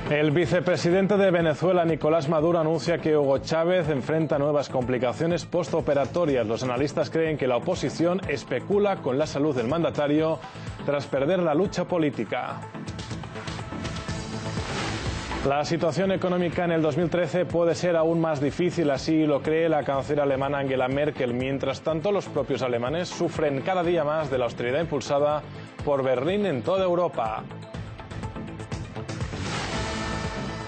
El vicepresidente de Venezuela, Nicolás Maduro, anuncia que Hugo Chávez enfrenta nuevas complicaciones postoperatorias. Los analistas creen que la oposición especula con la salud del mandatario tras perder la lucha política. La situación económica en el 2013 puede ser aún más difícil, así lo cree la canciller alemana Angela Merkel. Mientras tanto, los propios alemanes sufren cada día más de la austeridad impulsada por Berlín en toda Europa.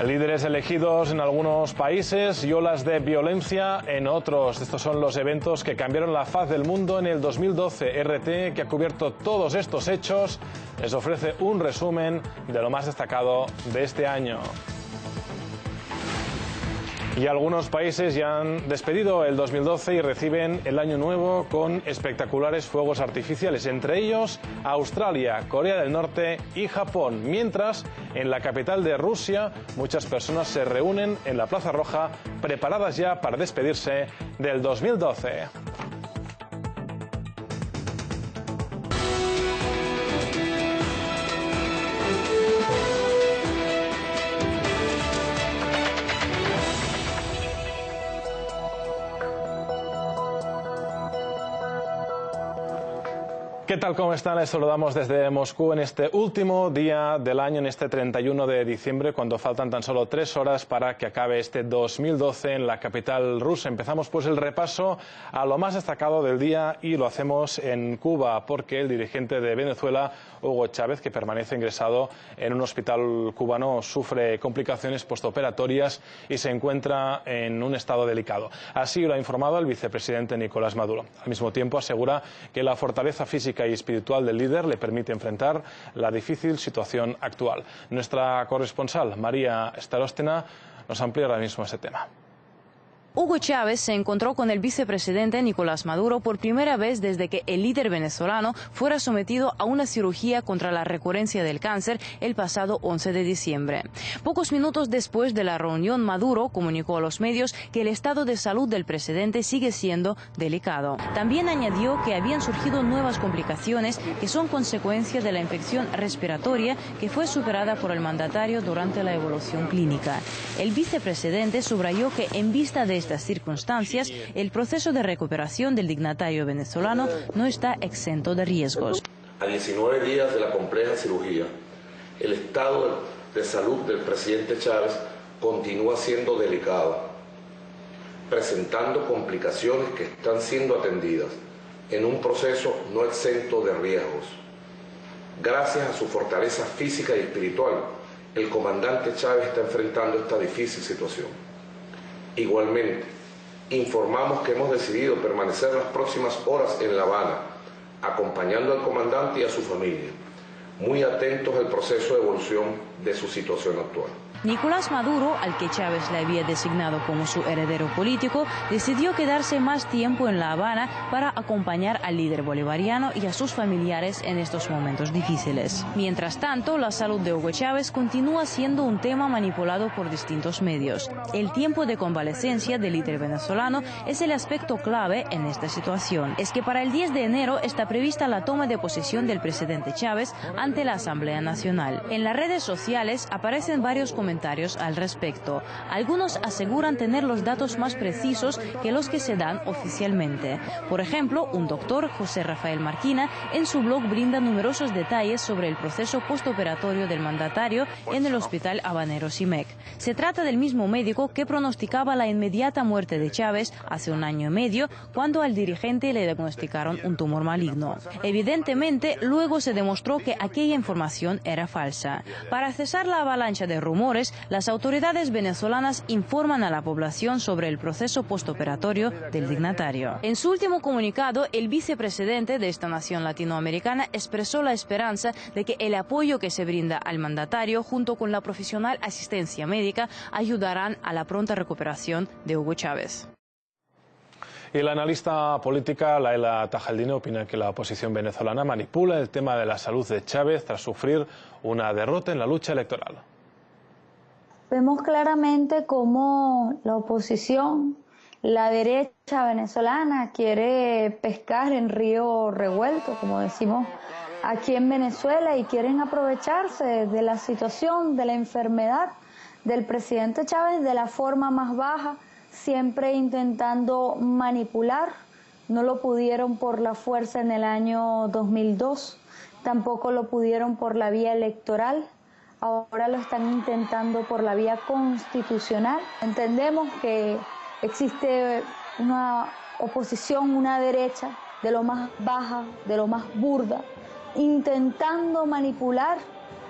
Líderes elegidos en algunos países y olas de violencia en otros. Estos son los eventos que cambiaron la faz del mundo en el 2012. RT, que ha cubierto todos estos hechos, les ofrece un resumen de lo más destacado de este año. Y algunos países ya han despedido el 2012 y reciben el año nuevo con espectaculares fuegos artificiales, entre ellos Australia, Corea del Norte y Japón. Mientras, en la capital de Rusia, muchas personas se reúnen en la Plaza Roja, preparadas ya para despedirse del 2012. ¿Qué tal? ¿Cómo están? Les saludamos desde Moscú en este último día del año, en este 31 de diciembre, cuando faltan tan solo 3 horas para que acabe este 2012 en la capital rusa. Empezamos pues el repaso a lo más destacado del día y lo hacemos en Cuba, porque el dirigente de Venezuela, Hugo Chávez, que permanece ingresado en un hospital cubano, sufre complicaciones postoperatorias y se encuentra en un estado delicado. Así lo ha informado el vicepresidente Nicolás Maduro. Al mismo tiempo asegura que la fortaleza física y espiritual del líder le permite enfrentar la difícil situación actual. Nuestra corresponsal, María Staróstena, nos amplía ahora mismo ese tema. Hugo Chávez se encontró con el vicepresidente Nicolás Maduro por primera vez desde que el líder venezolano fuera sometido a una cirugía contra la recurrencia del cáncer el pasado 11 de diciembre. Pocos minutos después de la reunión, Maduro comunicó a los medios que el estado de salud del presidente sigue siendo delicado. También añadió que habían surgido nuevas complicaciones que son consecuencia de la infección respiratoria que fue superada por el mandatario durante la evolución clínica. El vicepresidente subrayó que en vista de estas circunstancias, el proceso de recuperación del dignatario venezolano no está exento de riesgos. A 19 días de la compleja cirugía, el estado de salud del presidente Chávez continúa siendo delicado, presentando complicaciones que están siendo atendidas en un proceso no exento de riesgos. Gracias a su fortaleza física y espiritual, el comandante Chávez está enfrentando esta difícil situación. Igualmente, informamos que hemos decidido permanecer las próximas horas en La Habana, acompañando al comandante y a su familia, muy atentos al proceso de evolución de su situación actual. Nicolás Maduro, al que Chávez le había designado como su heredero político, decidió quedarse más tiempo en La Habana para acompañar al líder bolivariano y a sus familiares en estos momentos difíciles. Mientras tanto, la salud de Hugo Chávez continúa siendo un tema manipulado por distintos medios. El tiempo de convalecencia del líder venezolano es el aspecto clave en esta situación. Es que para el 10 de enero está prevista la toma de posesión del presidente Chávez ante la Asamblea Nacional. En las redes sociales aparecen varios comentarios al respecto. Algunos aseguran tener los datos más precisos que los que se dan oficialmente. Por ejemplo, un doctor, José Rafael Marquina, en su blog brinda numerosos detalles sobre el proceso postoperatorio del mandatario en el hospital habanero CIMEC. Se trata del mismo médico que pronosticaba la inmediata muerte de Chávez hace un año y medio, cuando al dirigente le diagnosticaron un tumor maligno. Evidentemente, luego se demostró que aquella información era falsa. Para cesar la avalancha de rumores, las autoridades venezolanas informan a la población sobre el proceso postoperatorio del dignatario. En su último comunicado, el vicepresidente de esta nación latinoamericana expresó la esperanza de que el apoyo que se brinda al mandatario, junto con la profesional asistencia médica, ayudarán a la pronta recuperación de Hugo Chávez. Y la analista política Laila Tajaldine opina que la oposición venezolana manipula el tema de la salud de Chávez tras sufrir una derrota en la lucha electoral. Vemos claramente cómo la oposición, la derecha venezolana, quiere pescar en río revuelto, como decimos aquí en Venezuela, y quieren aprovecharse de la situación, de la enfermedad del presidente Chávez de la forma más baja, siempre intentando manipular. No lo pudieron por la fuerza en el año 2002, tampoco lo pudieron por la vía electoral, ahora lo están intentando por la vía constitucional. Entendemos que existe una oposición, una derecha de lo más baja, de lo más burda, intentando manipular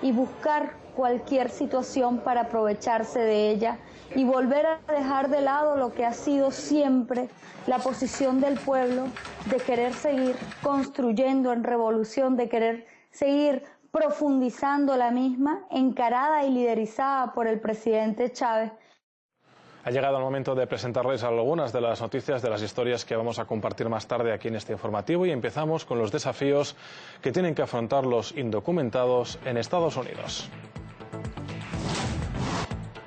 y buscar cualquier situación para aprovecharse de ella y volver a dejar de lado lo que ha sido siempre la posición del pueblo de querer seguir construyendo en revolución, de querer seguir profundizando la misma, encarada y liderizada por el presidente Chávez. Ha llegado el momento de presentarles algunas de las noticias, de las historias que vamos a compartir más tarde aquí en este informativo, y empezamos con los desafíos que tienen que afrontar los indocumentados en Estados Unidos.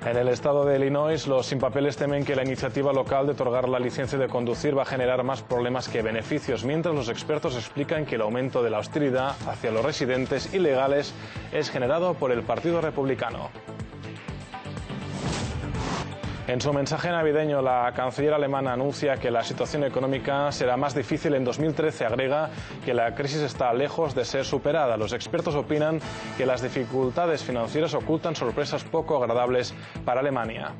En el estado de Illinois, los sin papeles temen que la iniciativa local de otorgar la licencia de conducir va a generar más problemas que beneficios, mientras los expertos explican que el aumento de la hostilidad hacia los residentes ilegales es generado por el Partido Republicano. En su mensaje navideño, la canciller alemana anuncia que la situación económica será más difícil en 2013. Agrega que la crisis está lejos de ser superada. Los expertos opinan que las dificultades financieras ocultan sorpresas poco agradables para Alemania.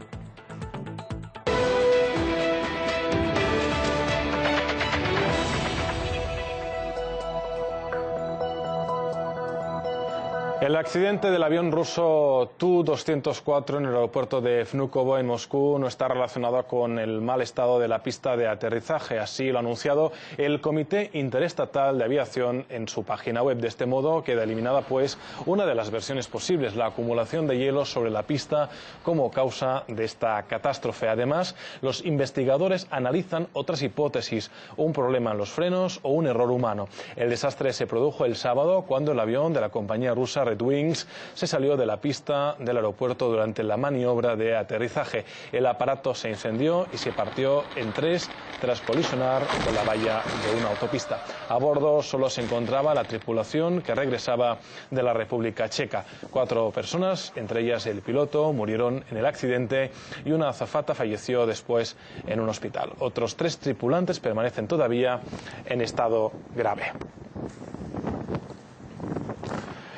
El accidente del avión ruso Tu-204 en el aeropuerto de Vnukovo en Moscú no está relacionado con el mal estado de la pista de aterrizaje. Así lo ha anunciado el Comité Interestatal de Aviación en su página web. De este modo queda eliminada pues una de las versiones posibles, la acumulación de hielo sobre la pista como causa de esta catástrofe. Además, los investigadores analizan otras hipótesis, un problema en los frenos o un error humano. El desastre se produjo el sábado cuando el avión de la compañía rusa Red Wings se salió de la pista del aeropuerto durante la maniobra de aterrizaje. El aparato se incendió y se partió en tres tras colisionar con la valla de una autopista. A bordo solo se encontraba la tripulación que regresaba de la República Checa. 4 personas, entre ellas el piloto, murieron en el accidente y una azafata falleció después en un hospital. Otros 3 tripulantes permanecen todavía en estado grave.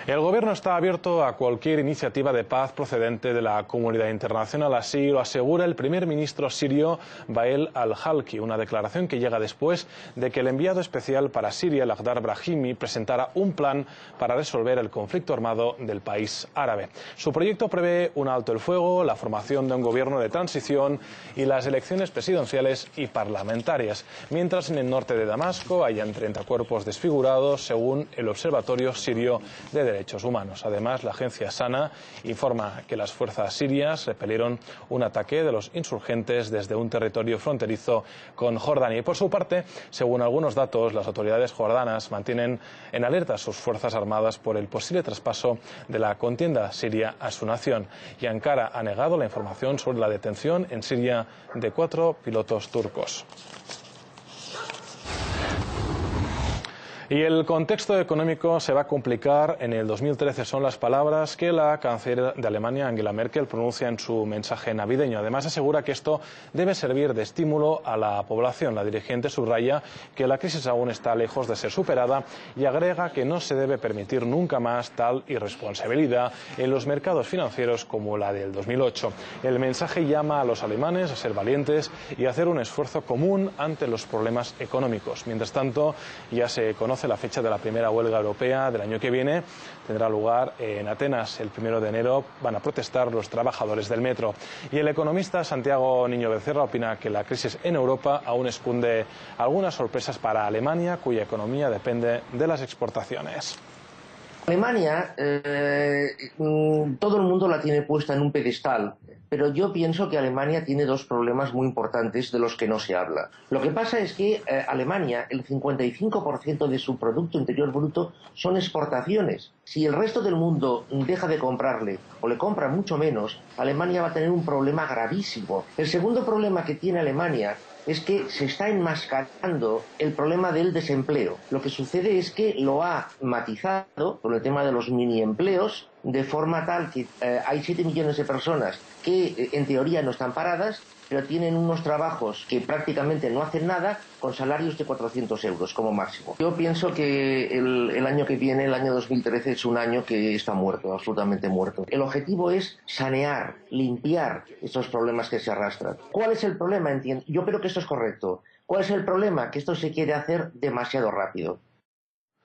El Gobierno está abierto a cualquier iniciativa de paz procedente de la comunidad internacional, así lo asegura el primer ministro sirio Wael al-Halki, una declaración que llega después de que el enviado especial para Siria, Lakhdar Brahimi, presentara un plan para resolver el conflicto armado del país árabe. Su proyecto prevé un alto el fuego, la formación de un gobierno de transición y las elecciones presidenciales y parlamentarias, mientras en el norte de Damasco hayan 30 cuerpos desfigurados, según el Observatorio Sirio de Derechos Humanos. Además, la agencia SANA informa que las fuerzas sirias repelieron un ataque de los insurgentes desde un territorio fronterizo con Jordania. Y por su parte, según algunos datos, las autoridades jordanas mantienen en alerta a sus fuerzas armadas por el posible traspaso de la contienda siria a su nación. Y Ankara ha negado la información sobre la detención en Siria de 4 pilotos turcos. Y el contexto económico se va a complicar en el 2013, son las palabras que la canciller de Alemania, Angela Merkel, pronuncia en su mensaje navideño. Además, asegura que esto debe servir de estímulo a la población. La dirigente subraya que la crisis aún está lejos de ser superada y agrega que no se debe permitir nunca más tal irresponsabilidad en los mercados financieros como la del 2008. El mensaje llama a los alemanes a ser valientes y a hacer un esfuerzo común ante los problemas económicos. Mientras tanto, ya se conoce la fecha de la primera huelga europea del año que viene. Tendrá lugar en Atenas. El 1 de enero van a protestar los trabajadores del metro. Y el economista Santiago Niño Becerra opina que la crisis en Europa aún esconde algunas sorpresas para Alemania, cuya economía depende de las exportaciones. Alemania, todo el mundo la tiene puesta en un pedestal, pero yo pienso que Alemania tiene 2 problemas muy importantes de los que no se habla. Lo que pasa es que Alemania, el 55% de su Producto Interior Bruto son exportaciones. Si el resto del mundo deja de comprarle o le compra mucho menos, Alemania va a tener un problema gravísimo. El segundo problema que tiene Alemania es que se está enmascarando el problema del desempleo. Lo que sucede es que lo ha matizado con el tema de los mini empleos, de forma tal que hay 7 millones de personas que en teoría no están paradas, pero tienen unos trabajos que prácticamente no hacen nada, con salarios de 400 euros como máximo. Yo pienso que el año que viene, el año 2013, es un año que está muerto, absolutamente muerto. El objetivo es sanear, limpiar estos problemas que se arrastran. ¿Cuál es el problema? Yo creo que esto es correcto. ¿Cuál es el problema? Que esto se quiere hacer demasiado rápido.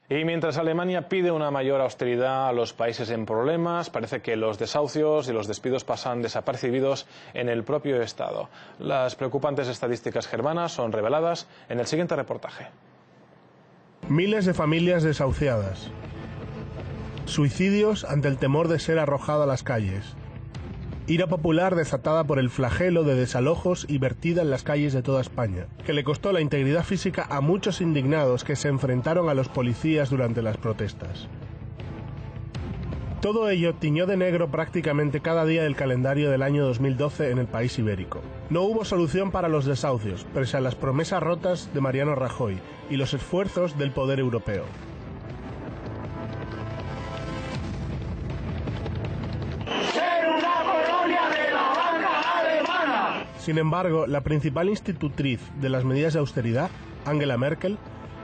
Y mientras Alemania pide una mayor austeridad a los países en problemas, parece que los desahucios y los despidos pasan desapercibidos en el propio Estado. Las preocupantes estadísticas germanas son reveladas en el siguiente reportaje. Miles de familias desahuciadas. Suicidios ante el temor de ser arrojado a las calles. Ira popular desatada por el flagelo de desalojos y vertida en las calles de toda España, que le costó la integridad física a muchos indignados que se enfrentaron a los policías durante las protestas. Todo ello tiñó de negro prácticamente cada día del calendario del año 2012 en el país ibérico. No hubo solución para los desahucios, pese a las promesas rotas de Mariano Rajoy y los esfuerzos del poder europeo. Sin embargo, la principal institutriz de las medidas de austeridad, Angela Merkel,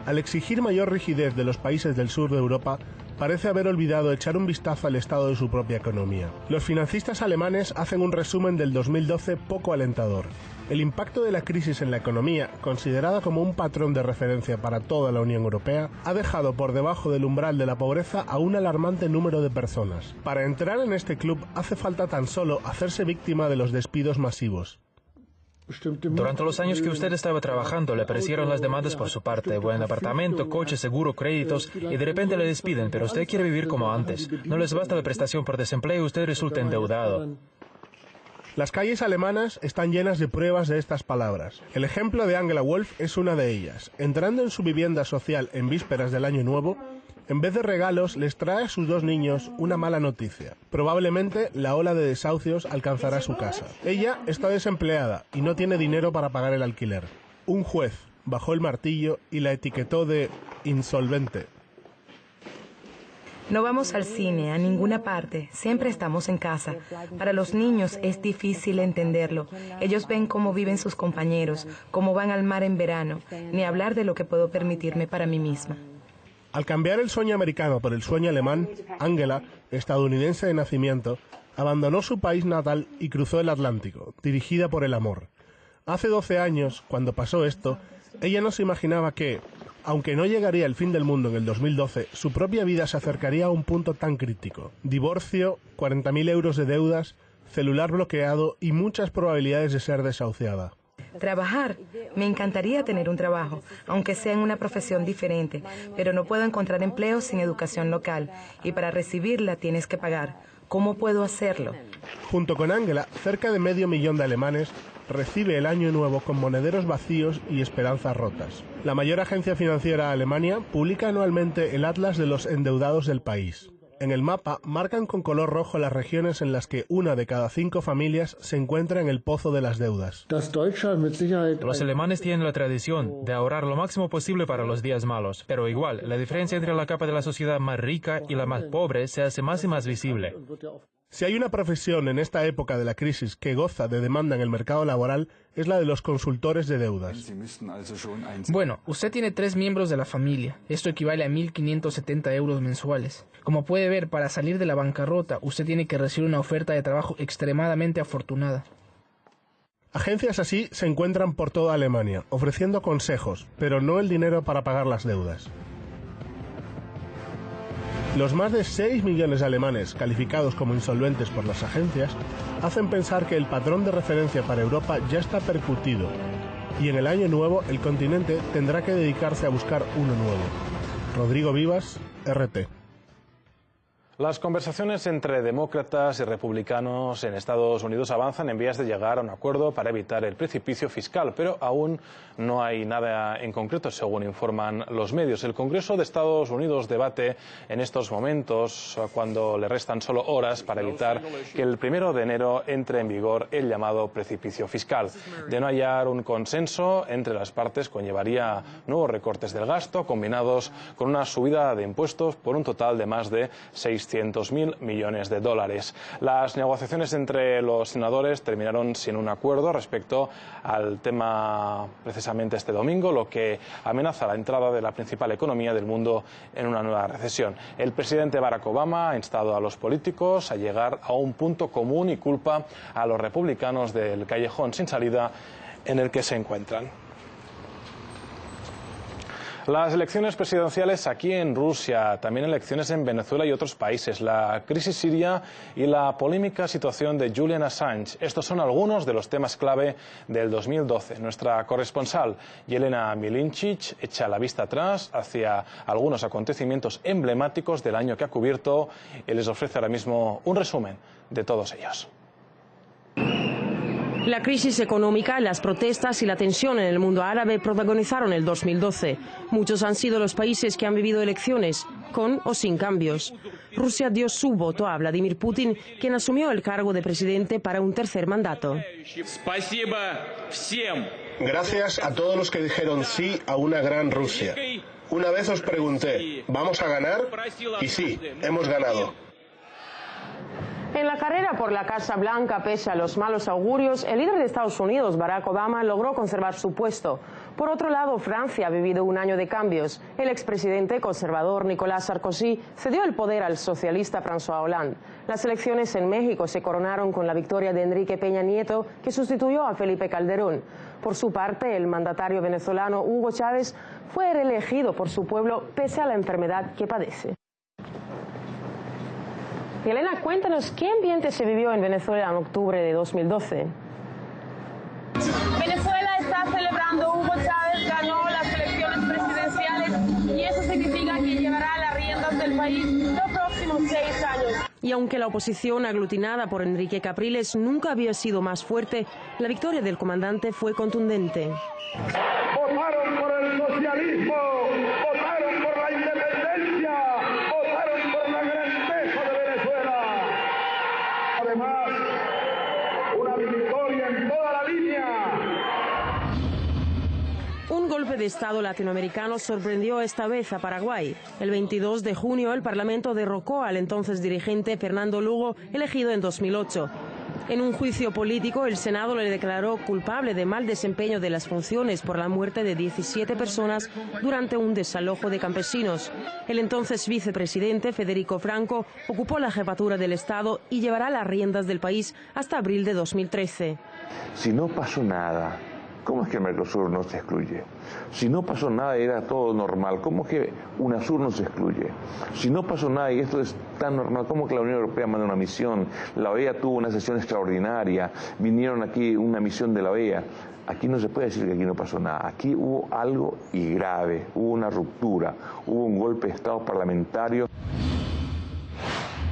al exigir mayor rigidez de los países del sur de Europa, parece haber olvidado echar un vistazo al estado de su propia economía. Los financistas alemanes hacen un resumen del 2012 poco alentador. El impacto de la crisis en la economía, considerada como un patrón de referencia para toda la Unión Europea, ha dejado por debajo del umbral de la pobreza a un alarmante número de personas. Para entrar en este club hace falta tan solo hacerse víctima de los despidos masivos. Durante los años que usted estaba trabajando, le aparecieron las demandas por su parte, buen apartamento, coche, seguro, créditos, y de repente le despiden, pero usted quiere vivir como antes. No les basta la prestación por desempleo y usted resulta endeudado. Las calles alemanas están llenas de pruebas de estas palabras. El ejemplo de Angela Wolf es una de ellas. Entrando en su vivienda social en vísperas del Año Nuevo, en vez de regalos, les trae a sus 2 niños una mala noticia. Probablemente la ola de desahucios alcanzará su casa. Ella está desempleada y no tiene dinero para pagar el alquiler. Un juez bajó el martillo y la etiquetó de insolvente. No vamos al cine, a ninguna parte, siempre estamos en casa. Para los niños es difícil entenderlo. Ellos ven cómo viven sus compañeros, cómo van al mar en verano, ni hablar de lo que puedo permitirme para mí misma. Al cambiar el sueño americano por el sueño alemán, Angela, estadounidense de nacimiento, abandonó su país natal y cruzó el Atlántico, dirigida por el amor. Hace 12 años, cuando pasó esto, ella no se imaginaba que, aunque no llegaría el fin del mundo en el 2012, su propia vida se acercaría a un punto tan crítico. Divorcio, 40.000 euros de deudas, celular bloqueado y muchas probabilidades de ser desahuciada. Trabajar. Me encantaría tener un trabajo, aunque sea en una profesión diferente, pero no puedo encontrar empleo sin educación local, y para recibirla tienes que pagar. ¿Cómo puedo hacerlo? Junto con Angela, cerca de 500.000 de alemanes recibe el año nuevo con monederos vacíos y esperanzas rotas. La mayor agencia financiera de Alemania publica anualmente el Atlas de los endeudados del país. En el mapa marcan con color rojo las regiones en las que 1 de cada 5 familias se encuentra en el pozo de las deudas. Los alemanes tienen la tradición de ahorrar lo máximo posible para los días malos, pero igual, la diferencia entre la capa de la sociedad más rica y la más pobre se hace más y más visible. Si hay una profesión en esta época de la crisis que goza de demanda en el mercado laboral, es la de los consultores de deudas. Bueno, usted tiene 3 miembros de la familia. Esto equivale a 1.570 euros mensuales. Como puede ver, para salir de la bancarrota, usted tiene que recibir una oferta de trabajo extremadamente afortunada. Agencias así se encuentran por toda Alemania, ofreciendo consejos, pero no el dinero para pagar las deudas. Los más de 6 millones de alemanes calificados como insolventes por las agencias hacen pensar que el patrón de referencia para Europa ya está percutido y en el año nuevo el continente tendrá que dedicarse a buscar uno nuevo. Rodrigo Vivas, RT. Las conversaciones entre demócratas y republicanos en Estados Unidos avanzan en vías de llegar a un acuerdo para evitar el precipicio fiscal, pero aún no hay nada en concreto, según informan los medios. El Congreso de Estados Unidos debate en estos momentos, cuando le restan solo horas para evitar que el 1 de enero entre en vigor el llamado precipicio fiscal. De no hallar un consenso entre las partes, conllevaría nuevos recortes del gasto, combinados con una subida de impuestos por un total de más de 600 $600.000 millones. Las negociaciones entre los senadores terminaron sin un acuerdo respecto al tema precisamente este domingo, lo que amenaza la entrada de la principal economía del mundo en una nueva recesión. El presidente Barack Obama ha instado a los políticos a llegar a un punto común y culpa a los republicanos del callejón sin salida en el que se encuentran. Las elecciones presidenciales aquí en Rusia, también elecciones en Venezuela y otros países, la crisis siria y la polémica situación de Julian Assange. Estos son algunos de los temas clave del 2012. Nuestra corresponsal Yelena Milinchich echa la vista atrás hacia algunos acontecimientos emblemáticos del año que ha cubierto y les ofrece ahora mismo un resumen de todos ellos. La crisis económica, las protestas y la tensión en el mundo árabe protagonizaron el 2012. Muchos han sido los países que han vivido elecciones, con o sin cambios. Rusia dio su voto a Vladimir Putin, quien asumió el cargo de presidente para un tercer mandato. Gracias a todos los que dijeron sí a una gran Rusia. Una vez os pregunté, ¿vamos a ganar? Y sí, hemos ganado. En la carrera por la Casa Blanca, pese a los malos augurios, el líder de Estados Unidos, Barack Obama, logró conservar su puesto. Por otro lado, Francia ha vivido un año de cambios. El expresidente conservador Nicolas Sarkozy cedió el poder al socialista François Hollande. Las elecciones en México se coronaron con la victoria de Enrique Peña Nieto, que sustituyó a Felipe Calderón. Por su parte, el mandatario venezolano Hugo Chávez fue reelegido por su pueblo pese a la enfermedad que padece. Elena, cuéntanos, ¿qué ambiente se vivió en Venezuela en octubre de 2012? Venezuela está celebrando. Hugo Chávez ganó las elecciones presidenciales y eso significa que llevará las riendas del país los próximos 6 años. Y aunque la oposición aglutinada por Enrique Capriles nunca había sido más fuerte, la victoria del comandante fue contundente. Votaron por el socialismo, votaron por la independencia, votaron por la grandeza de Venezuela. Además, una victoria en toda la línea. Un golpe de Estado latinoamericano sorprendió esta vez a Paraguay. El 22 de junio el Parlamento derrocó al entonces dirigente Fernando Lugo, elegido en 2008. En un juicio político, el Senado le declaró culpable de mal desempeño de las funciones por la muerte de 17 personas durante un desalojo de campesinos. El entonces vicepresidente Federico Franco ocupó la jefatura del Estado y llevará las riendas del país hasta abril de 2013. Si no pasó nada, ¿cómo es que el Mercosur no se excluye? Si no pasó nada y era todo normal, ¿cómo es que UNASUR no se excluye? Si no pasó nada y esto es tan normal, ¿cómo es que la Unión Europea manda una misión? La OEA tuvo una sesión extraordinaria, vinieron aquí una misión de la OEA. Aquí no se puede decir que aquí no pasó nada. Aquí hubo algo y grave, hubo una ruptura, hubo un golpe de Estado parlamentario.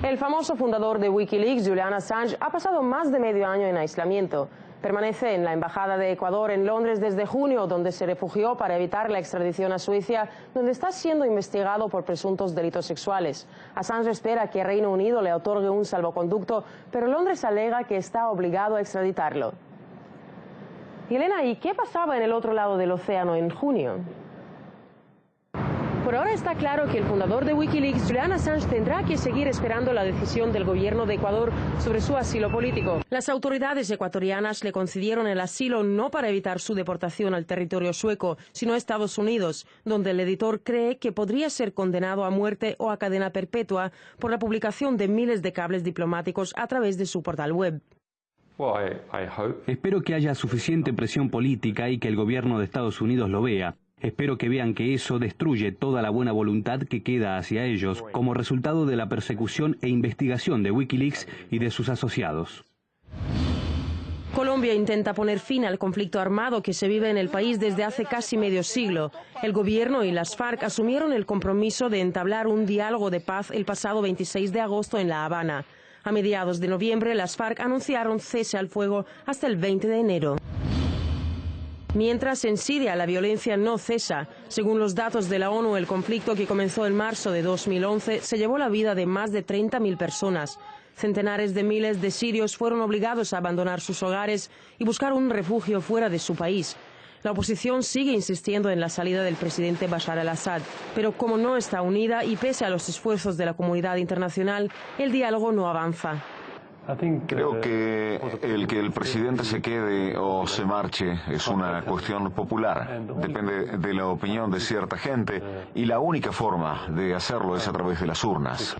El famoso fundador de Wikileaks, Julian Assange, ha pasado más de medio año en aislamiento. Permanece en la Embajada de Ecuador en Londres desde junio, donde se refugió para evitar la extradición a Suecia, donde está siendo investigado por presuntos delitos sexuales. Assange espera que Reino Unido le otorgue un salvoconducto, pero Londres alega que está obligado a extraditarlo. Y Elena, ¿y qué pasaba en el otro lado del océano en junio? Por ahora está claro que el fundador de Wikileaks, Julian Assange, tendrá que seguir esperando la decisión del gobierno de Ecuador sobre su asilo político. Las autoridades ecuatorianas le concedieron el asilo no para evitar su deportación al territorio sueco, sino a Estados Unidos, donde el editor cree que podría ser condenado a muerte o a cadena perpetua por la publicación de miles de cables diplomáticos a través de su portal web. Espero que haya suficiente presión política y que el gobierno de Estados Unidos lo vea. Espero que vean que eso destruye toda la buena voluntad que queda hacia ellos como resultado de la persecución e investigación de Wikileaks y de sus asociados. Colombia intenta poner fin al conflicto armado que se vive en el país desde hace casi medio siglo. El gobierno y las FARC asumieron el compromiso de entablar un diálogo de paz el pasado 26 de agosto en La Habana. A mediados de noviembre, las FARC anunciaron cese al fuego hasta el 20 de enero. Mientras en Siria la violencia no cesa. Según los datos de la ONU, el conflicto que comenzó en marzo de 2011 se llevó la vida de más de 30.000 personas. Centenares de miles de sirios fueron obligados a abandonar sus hogares y buscar un refugio fuera de su país. La oposición sigue insistiendo en la salida del presidente Bashar al-Assad, pero como no está unida y pese a los esfuerzos de la comunidad internacional, el diálogo no avanza. Creo que el presidente se quede o se marche es una cuestión popular. Depende de la opinión de cierta gente y la única forma de hacerlo es a través de las urnas.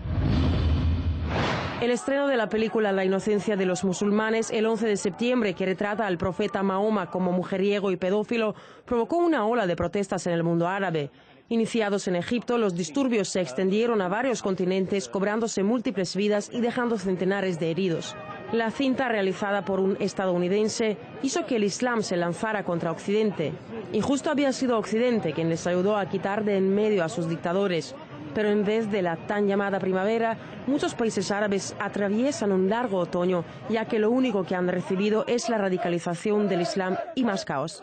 El estreno de la película La inocencia de los musulmanes el 11 de septiembre, que retrata al profeta Mahoma como mujeriego y pedófilo, provocó una ola de protestas en el mundo árabe. Iniciados en Egipto, los disturbios se extendieron a varios continentes, cobrándose múltiples vidas y dejando centenares de heridos. La cinta, realizada por un estadounidense, hizo que el Islam se lanzara contra Occidente. Y justo había sido Occidente quien les ayudó a quitar de en medio a sus dictadores. Pero en vez de la tan llamada primavera, muchos países árabes atraviesan un largo otoño, ya que lo único que han recibido es la radicalización del Islam y más caos.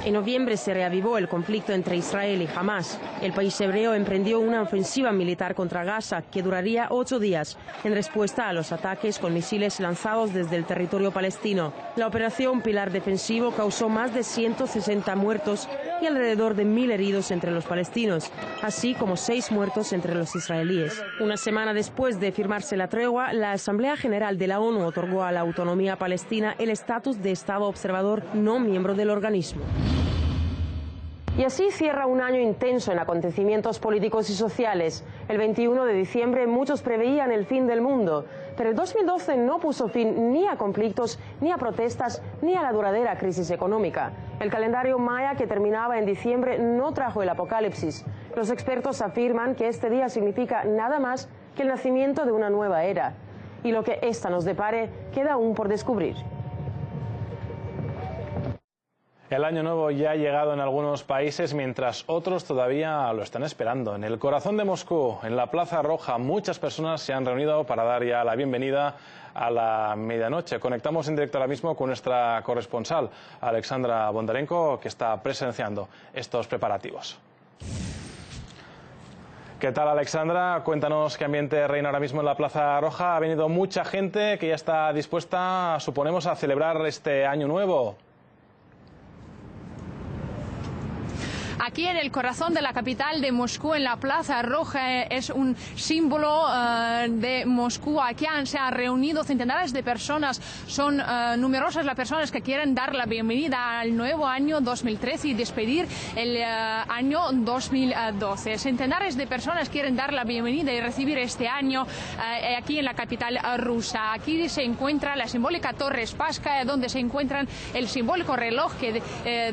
En noviembre se reavivó el conflicto entre Israel y Hamas. El país hebreo emprendió una ofensiva militar contra Gaza que duraría 8 días, en respuesta a los ataques con misiles lanzados desde el territorio palestino. La operación Pilar Defensivo causó más de 160 muertos y alrededor de 1000 heridos entre los palestinos, así como 6 muertos entre los israelíes. Una semana después de firmarse la tregua, la Asamblea General de la ONU otorgó a la autonomía palestina el estatus de Estado observador no miembro del organismo. Y así cierra un año intenso en acontecimientos políticos y sociales. El 21 de diciembre muchos preveían el fin del mundo, pero el 2012 no puso fin ni a conflictos, ni a protestas, ni a la duradera crisis económica. El calendario maya que terminaba en diciembre no trajo el apocalipsis. Los expertos afirman que este día significa nada más que el nacimiento de una nueva era. Y lo que esta nos depare queda aún por descubrir. El año nuevo ya ha llegado en algunos países, mientras otros todavía lo están esperando. En el corazón de Moscú, en la Plaza Roja, muchas personas se han reunido para dar ya la bienvenida a la medianoche. Conectamos en directo ahora mismo con nuestra corresponsal, Alexandra Bondarenko, que está presenciando estos preparativos. ¿Qué tal, Alexandra? Cuéntanos qué ambiente reina ahora mismo en la Plaza Roja. Ha venido mucha gente que ya está dispuesta, suponemos, a celebrar este año nuevo. Aquí en el corazón de la capital de Moscú, en la Plaza Roja, es un símbolo de Moscú. Aquí se han reunido centenares de personas. Son numerosas las personas que quieren dar la bienvenida al nuevo año 2013 y despedir el año 2012. Centenares de personas quieren dar la bienvenida y recibir este año aquí en la capital rusa. Aquí se encuentra la simbólica Torre Spasskaya, donde se encuentran el simbólico reloj que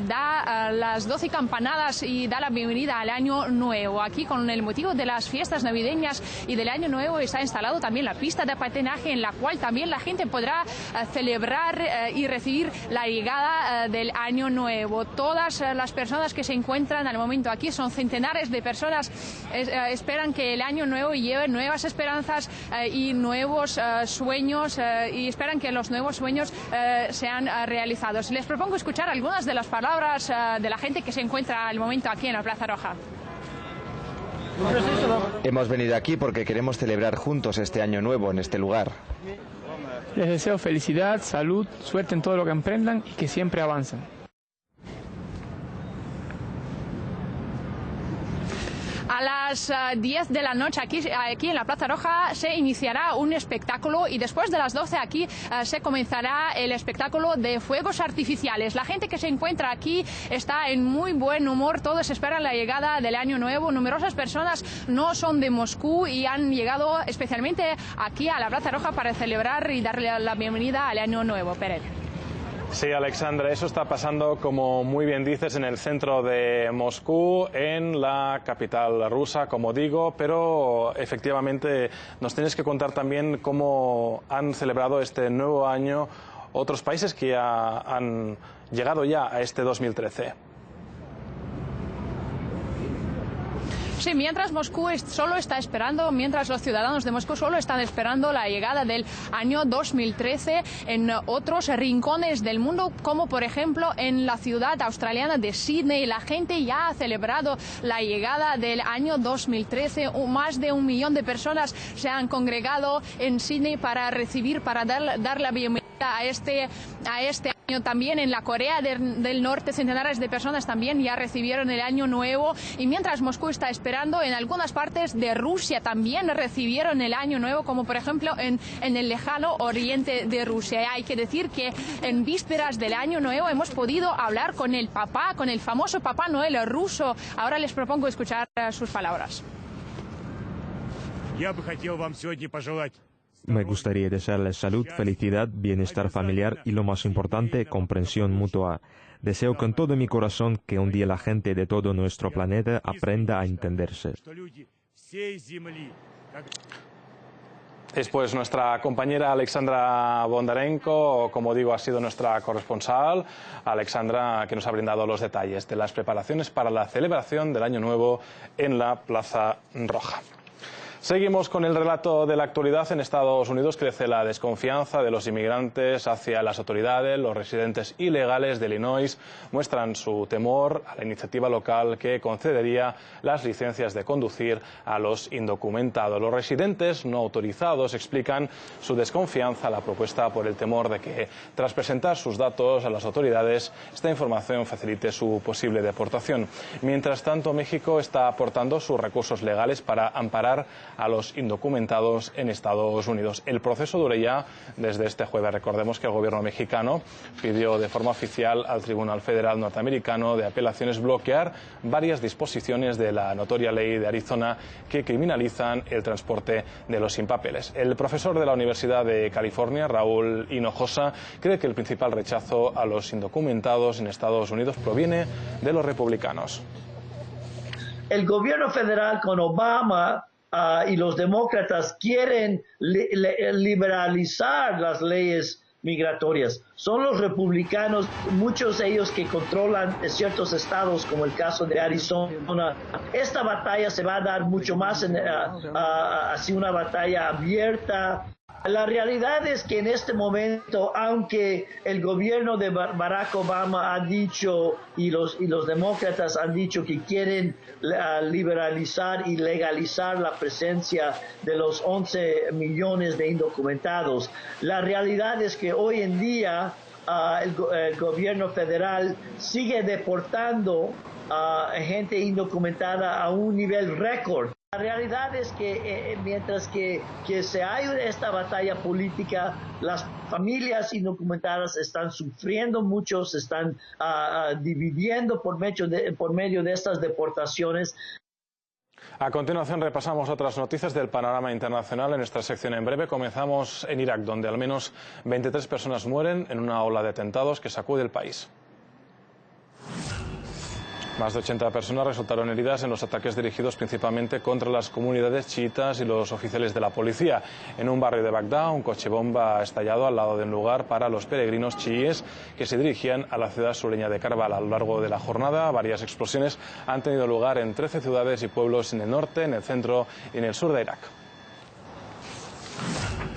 da las 12 campanadas y da la bienvenida al año nuevo. Aquí, con el motivo de las fiestas navideñas y del año nuevo, está instalado también la pista de patinaje, en la cual también la gente podrá celebrar y recibir la llegada del año nuevo. Todas las personas que se encuentran al momento aquí, son centenares de personas, esperan que el año nuevo lleve nuevas esperanzas y nuevos sueños, y esperan que los nuevos sueños sean realizados. Les propongo escuchar algunas de las palabras de la gente que se encuentra al momento aquí en la Plaza Roja. Hemos venido aquí porque queremos celebrar juntos este año nuevo en este lugar. Les deseo felicidad, salud, suerte en todo lo que emprendan y que siempre avancen. A las 10 de la noche aquí en la Plaza Roja se iniciará un espectáculo y después de las 12 aquí se comenzará el espectáculo de fuegos artificiales. La gente que se encuentra aquí está en muy buen humor, todos esperan la llegada del año nuevo. Numerosas personas no son de Moscú y han llegado especialmente aquí a la Plaza Roja para celebrar y darle la bienvenida al año nuevo. Pérez. Sí, Alexandra, eso está pasando, como muy bien dices, en el centro de Moscú, en la capital rusa, como digo, pero efectivamente nos tienes que contar también cómo han celebrado este nuevo año otros países que ya han llegado ya a este 2013. Sí, mientras Moscú solo está esperando, mientras los ciudadanos de Moscú solo están esperando la llegada del año 2013 en otros rincones del mundo, como por ejemplo en la ciudad australiana de Sydney, la gente ya ha celebrado la llegada del año 2013. Más de 1 millón de personas se han congregado en Sydney para recibir, para dar la bienvenida a este año También en la Corea del Norte centenares de personas también ya recibieron el Año Nuevo, y mientras Moscú está esperando, en algunas partes de Rusia también recibieron el Año Nuevo, como por ejemplo en el lejano oriente de Rusia. Y hay que decir que en vísperas del Año Nuevo hemos podido hablar con el papá, con el famoso Papá Noel ruso. Ahora les propongo escuchar sus palabras. Me gustaría desearles salud, felicidad, bienestar familiar y, lo más importante, comprensión mutua. Deseo con todo mi corazón que un día la gente de todo nuestro planeta aprenda a entenderse. Es pues nuestra compañera Alexandra Bondarenko, como digo, ha sido nuestra corresponsal. Alexandra, que nos ha brindado los detalles de las preparaciones para la celebración del Año Nuevo en la Plaza Roja. Seguimos con el relato de la actualidad. En Estados Unidos crece la desconfianza de los inmigrantes hacia las autoridades. Los residentes ilegales de Illinois muestran su temor a la iniciativa local que concedería las licencias de conducir a los indocumentados. Los residentes no autorizados explican su desconfianza a la propuesta por el temor de que, tras presentar sus datos a las autoridades, esta información facilite su posible deportación. Mientras tanto, México está aportando sus recursos legales para amparar a los indocumentados en Estados Unidos. El proceso dura ya desde este jueves. Recordemos que el gobierno mexicano pidió de forma oficial al Tribunal Federal Norteamericano de Apelaciones bloquear varias disposiciones de la notoria ley de Arizona que criminalizan el transporte de los sin papeles. El profesor de la Universidad de California, Raúl Hinojosa, cree que el principal rechazo a los indocumentados en Estados Unidos proviene de los republicanos. El gobierno federal con Obama y los demócratas quieren liberalizar las leyes migratorias. Son los republicanos, muchos de ellos que controlan ciertos estados, como el caso de Arizona. Esta batalla se va a dar mucho más así, una batalla abierta. La realidad es que en este momento, aunque el gobierno de Barack Obama ha dicho y los demócratas han dicho que quieren liberalizar y legalizar la presencia de los 11 millones de indocumentados, la realidad es que hoy en día el gobierno federal sigue deportando gente indocumentada a un nivel récord. La realidad es que mientras que se hay esta batalla política, las familias indocumentadas están sufriendo mucho, se están dividiendo por medio de estas deportaciones. A continuación repasamos otras noticias del panorama internacional en nuestra sección en breve. Comenzamos en Irak, donde al menos 23 personas mueren en una ola de atentados que sacude el país. Más de 80 personas resultaron heridas en los ataques dirigidos principalmente contra las comunidades chiitas y los oficiales de la policía. En un barrio de Bagdad, un coche bomba ha estallado al lado de un lugar para los peregrinos chiíes que se dirigían a la ciudad sureña de Karbala. A lo largo de la jornada, varias explosiones han tenido lugar en 13 ciudades y pueblos en el norte, en el centro y en el sur de Irak.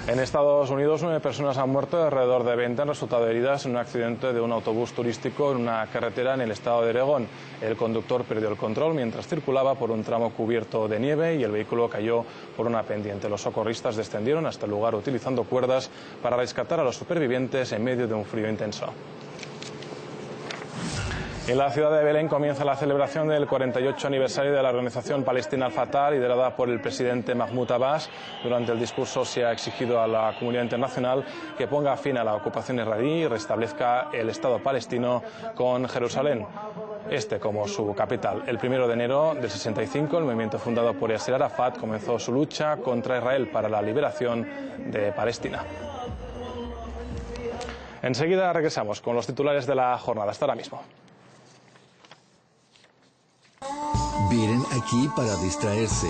En Estados Unidos, 9 personas han muerto y alrededor de 20 han resultado heridas en un accidente de un autobús turístico en una carretera en el estado de Oregón. El conductor perdió el control mientras circulaba por un tramo cubierto de nieve y el vehículo cayó por una pendiente. Los socorristas descendieron hasta el lugar utilizando cuerdas para rescatar a los supervivientes en medio de un frío intenso. En la ciudad de Belén comienza la celebración del 48 aniversario de la organización palestina Al-Fatah, liderada por el presidente Mahmoud Abbas. Durante el discurso se ha exigido a la comunidad internacional que ponga fin a la ocupación israelí y restablezca el Estado palestino con Jerusalén, como su capital. El 1 de enero del 65, el movimiento fundado por Yasser Arafat comenzó su lucha contra Israel para la liberación de Palestina. Enseguida regresamos con los titulares de la jornada. Hasta ahora mismo. Vienen aquí para distraerse,